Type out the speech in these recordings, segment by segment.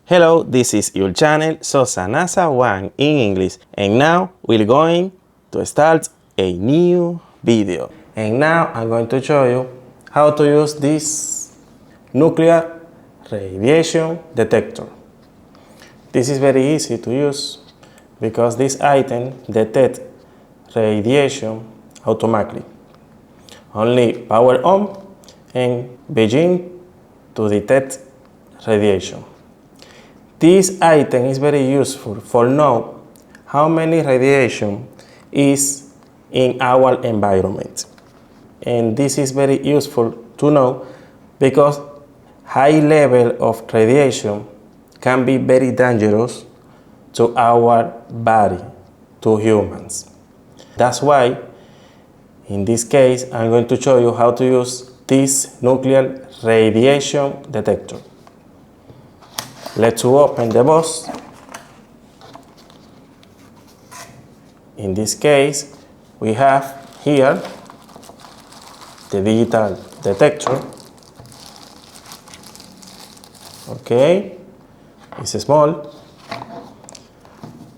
Hello, this is your channel Sosanasa 1 in English, and now we're going to start a new video. And now I'm going to show you how to use this nuclear radiation detector. This is very easy to use because this item detects radiation automatically. Only power on and begin to detect radiation. This item is very useful for know how many radiation is in our environment. And this is very useful to know because high level of radiation can be very dangerous to our body, to humans. That's why in this case I'm going to show you how to use this nuclear radiation detector. Let's open the box. In this case, we have here the digital detector. Okay, it's small.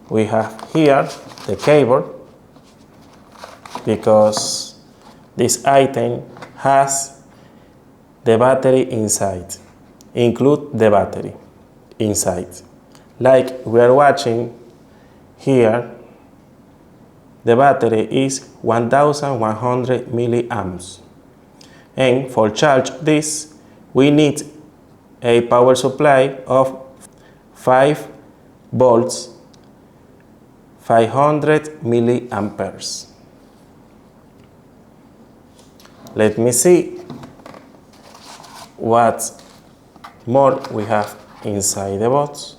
We have here the cable because this item has the battery inside. Include the battery inside. Like we are watching here, the battery is 1100 milliamps. And for charge this, we need a power supply of 5 volts, 500 milliamperes. Let me see what more we have inside the box.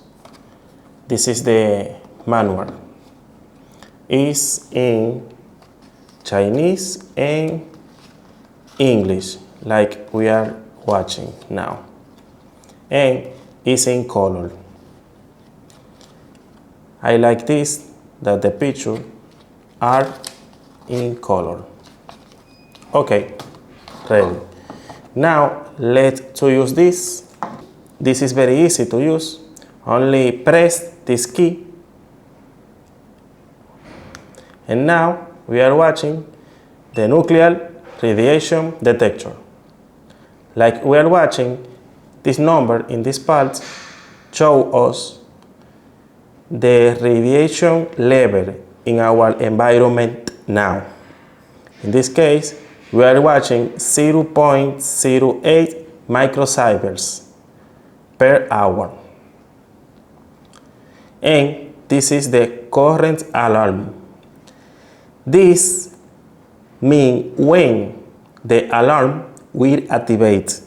This is the manual. It's in Chinese and English, like we are watching now. And it's in color. I like this, that the pictures are in color. Okay, ready. Now let's use this. This is very easy to use. Only press this key. And now we are watching the nuclear radiation detector. Like we are watching, this number in this part show us the radiation level in our environment now. In this case, we are watching 0.08 microsieverts per hour. And this is the current alarm. This means when the alarm will activate.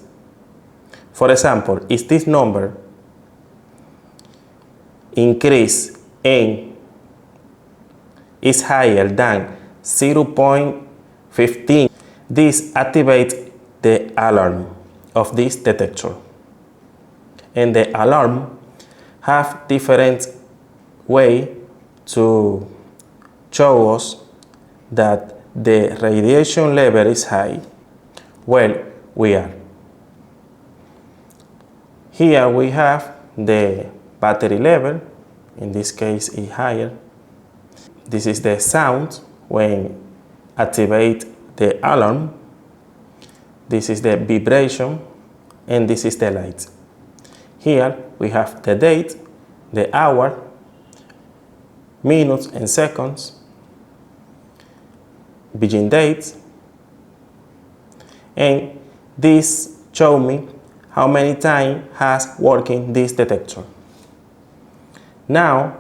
For example, if this number increase and is higher than 0.15, this activates the alarm of this detector. And the alarm have different way to show us that the radiation level is high. Well, we are. Here we have the battery level. In this case, is higher. This is the sound when activate the alarm. This is the vibration, and this is the light. Here we have the date, the hour, minutes and seconds, begin date, and this show me how many time has working this detector. Now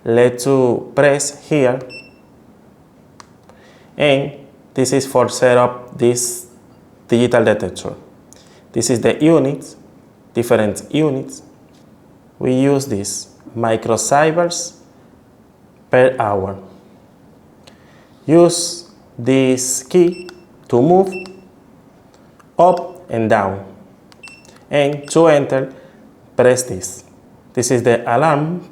let's press here, and this is for set up this digital detector. This is the units, different units. We use this microsieverts per hour. Use this key to move up and down, and to enter, press this. This is the alarm.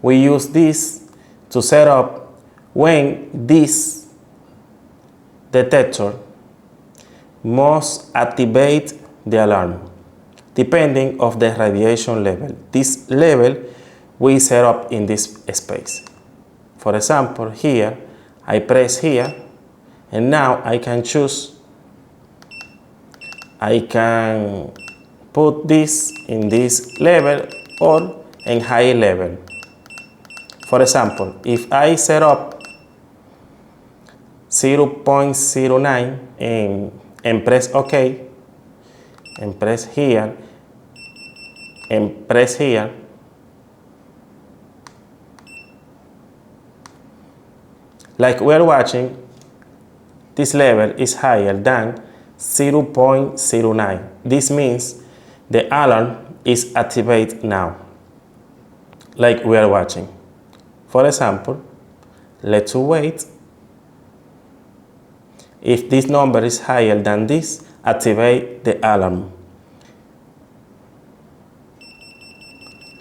We use this to set up when this detector must activate the alarm. depending of the radiation level. This level we set up in this space. For example, here, I press here, and now I can choose, I can put this in this level or in high level. For example, if I set up 0.09 and press OK, and press here, and press here, like we're watching, this level is higher than 0.09. This means the alarm is activated now, like we are watching. For example, let's wait. If this number is higher than this, activate the alarm,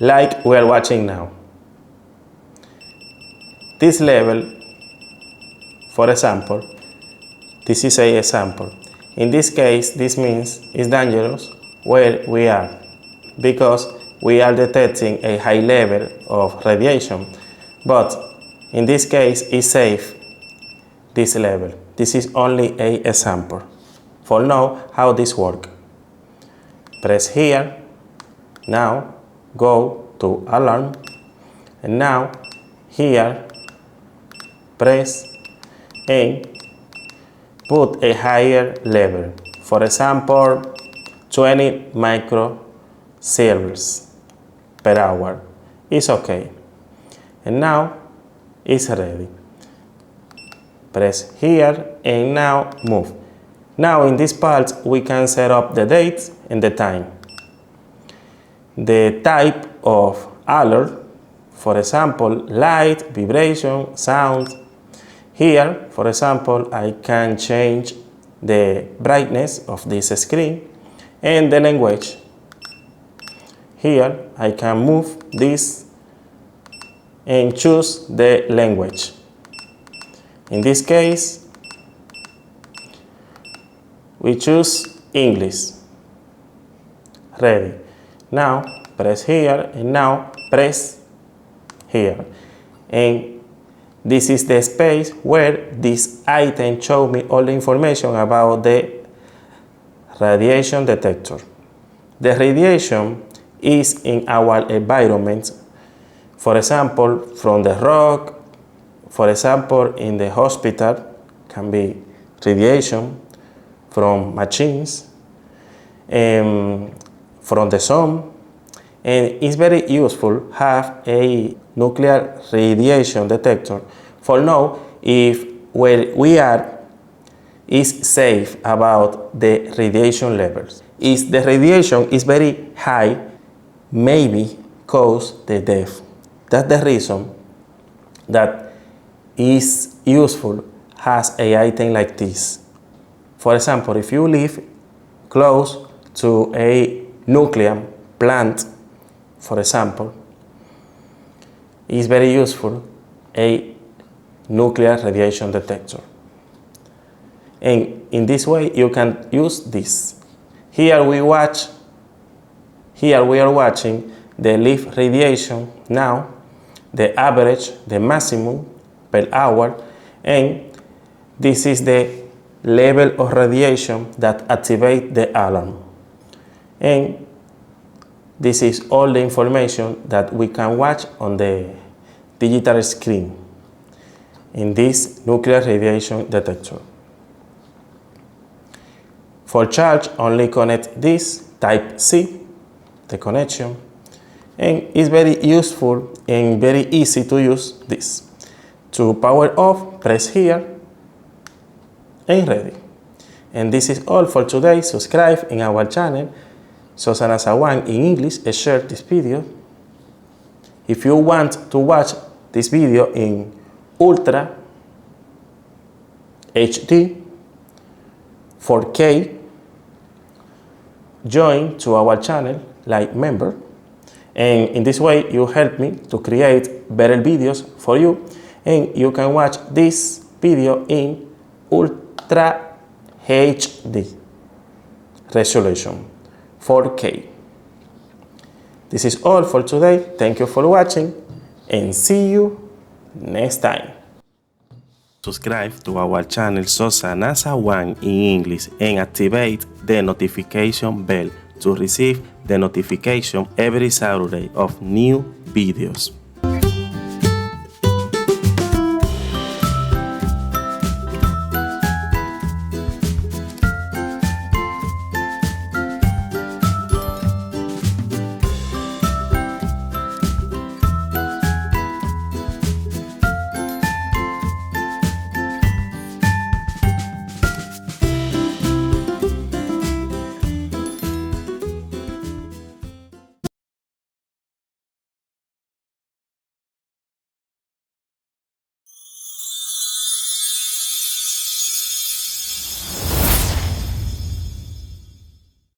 like we are watching now. This level, for example, this is an example. In this case, this means it's dangerous where we are, because we are detecting a high level of radiation. But in this case, it's safe, this level. This is only an example. For now, how this works. Press here, now go to alarm, and now here, press and put a higher level. For example, 20 microsieverts per hour. It's okay. And now it's ready. Press here and now move. Now in this part we can set up the date and the time. The type of alert, for example, light, vibration, sound. Here, for example, I can change the brightness of this screen and the language. Here, I can move this and choose the language. In this case, we choose English. Ready. Now, press here and now press here. And this is the space where this item shows me all the information about the radiation detector. The radiation is in our environment, for example, from the rock, for example, in the hospital, can be radiation from machines, from the sun, and it's very useful to have a nuclear radiation detector for know if where we are is safe about the radiation levels. If the radiation is very high, maybe cause the death. That's the reason that is useful has an item like this. For example, if you live close to a nuclear plant, for example, it's very useful a nuclear radiation detector. And in this way you can use this. Here we are watching the live radiation now, the average, the maximum per hour, and this is the level of radiation that activates the alarm. And this is all the information that we can watch on the digital screen in this nuclear radiation detector. For charge, only connect this type C, the connection, and it's very useful and very easy to use this. To power off, press here and ready. And this is all for today. Subscribe in our channel, SosaNASA 1 in English, and share this video. If you want to watch this video in Ultra HD 4K, join to our channel like member, and in this way you help me to create better videos for you, and you can watch this video in Ultra HD resolution 4K. This is all for today. Thank you for watching and see you next time. Subscribe to our channel Sosa NASA 1 in English and activate the notification bell to receive the notification every Saturday of new videos.